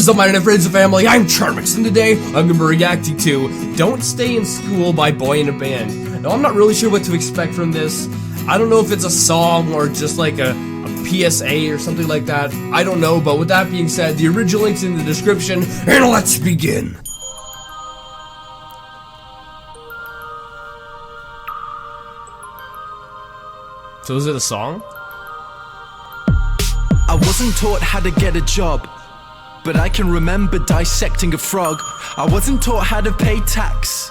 What is up, my friends and family? I'm Charmx, and today I'm going to be reacting to Don't Stay in School by Boy in a Band. Now, I'm not really sure what to expect from this. I don't know if it's a song or just like a PSA or something like that. I don't know, but with that being said, the original link's in the description, and let's begin. So is it a song? I wasn't taught how to get a job, but I can remember dissecting a frog. I wasn't taught how to pay tax,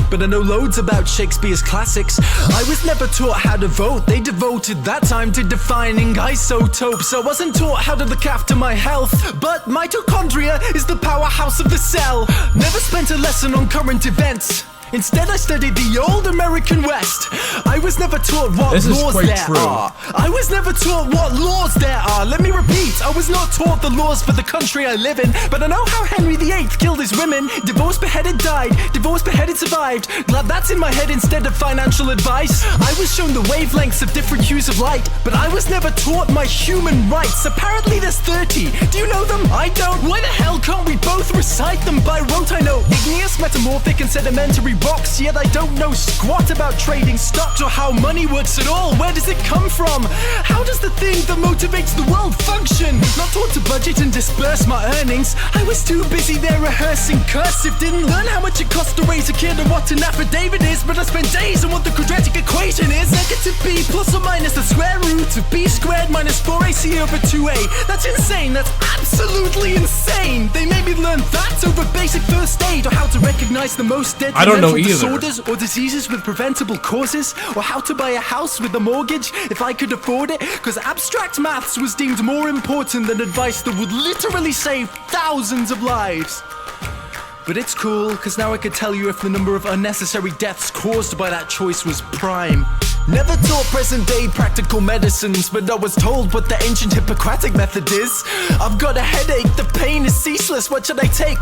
but I know loads about Shakespeare's classics. I was never taught how to vote. They devoted that time to defining isotopes. I wasn't taught how to look after my health, but mitochondria is the powerhouse of the cell. Never spent a lesson on current events. Instead, I studied the old American West. I was never taught what laws there are. I was never taught what laws there are. Let me repeat, I was not taught the laws for the country I live in, but I know how Henry VIII killed his women. Divorced, beheaded, died. Divorced, beheaded, survived. Glad that's in my head instead of financial advice. I was shown the wavelengths of different hues of light, but I was never taught my human rights. Apparently there's 30. Do you know them? I don't. Why the hell can't we both recite them by rote? I know igneous, metamorphic, and sedimentary rocks, yet I don't know squat about trading stocks or how money works at all. Where does it come from? How does the thing that motivates the world function? Not taught to budget and disperse my earnings. I was too busy there rehearsing cursive. Didn't learn how much it costs to raise a kid or what an affidavit is, but I spent days on what the quadratic equation is. Negative b plus or minus the square root of b squared minus 4ac over 2a. That's insane. That's absolutely insane. They made me learn that over basic first aid, or how to recognize the most deadly disorders or diseases with preventable causes, or how to buy a house with a mortgage if I could afford it, because abstract maths was deemed more important than advice that would literally save thousands of lives. But it's cool, because now I could tell you if the number of unnecessary deaths caused by that choice was prime. Never taught present-day practical medicines, but I was told what the ancient Hippocratic method is. I've got a headache, the pain is ceaseless, what should I take?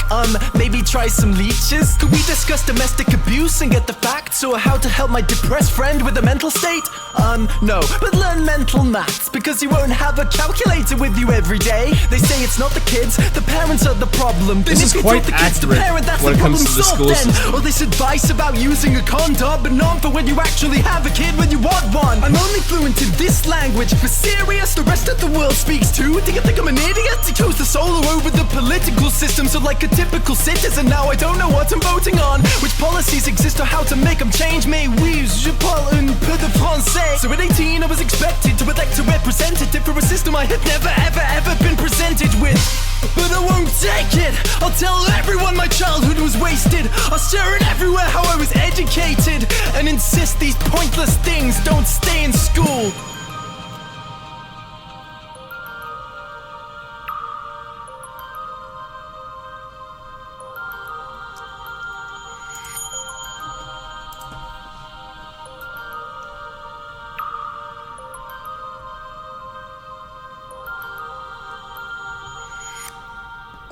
Maybe try some leeches? Could we discuss domestic abuse and get the facts, or how to help my depressed friend with a mental state? No, but learn mental maths, because you won't have a calculator with you every day. They say it's not the kids, the parents are the problem. This is quite accurate when it comes to the school system. Or this advice about using a condom, but not for when you actually have a kid when you want one. I'm only fluent in this language. For serious, the rest of the world speaks too. Do you think I'm an idiot? He chose the solo over the political system, so like a typical citizen, now I don't know what I'm voting on. Which policies exist or how to make them change. Mais oui, je parle un peu de français. So at 18 I was expected to elect a representative for a system I had never ever been presented with. But I won't take it. I'll tell everyone my childhood was wasted. I'll share it everywhere how I was educated, and insist these pointless things don't stay in school.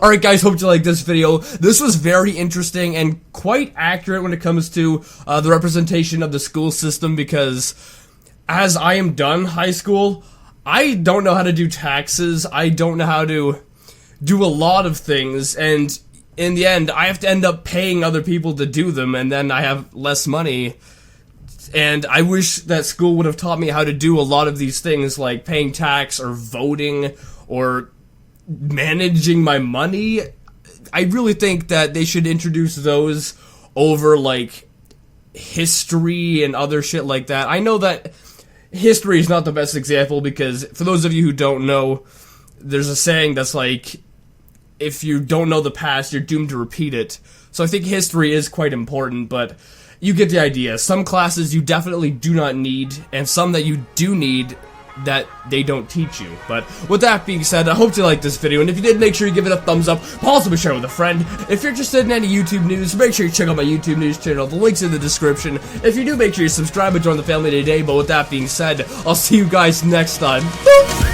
Alright guys, hope you liked this video. This was very interesting and quite accurate when it comes to the representation of the school system, because as I am done high school, I don't know how to do taxes, I don't know how to do a lot of things, and in the end, I have to end up paying other people to do them, and then I have less money. And I wish that school would have taught me how to do a lot of these things, like paying tax or voting or managing my money. I really think that they should introduce those over like history and other shit like that. I know that history is not the best example, because for those of you who don't know, there's a saying that's like, if you don't know the past, you're doomed to repeat it. So I think history is quite important, but you get the idea. Some classes you definitely do not need, and some that you do need that they don't teach you. But with that being said, I hope you liked this video, and if you did, make sure you give it a thumbs up. Also share it with a friend. If you're interested in any YouTube news, make sure you check out my YouTube news channel. The link's in the description. If you do, make sure you subscribe and join the family today. But with that being said, I'll see you guys next time. Boop.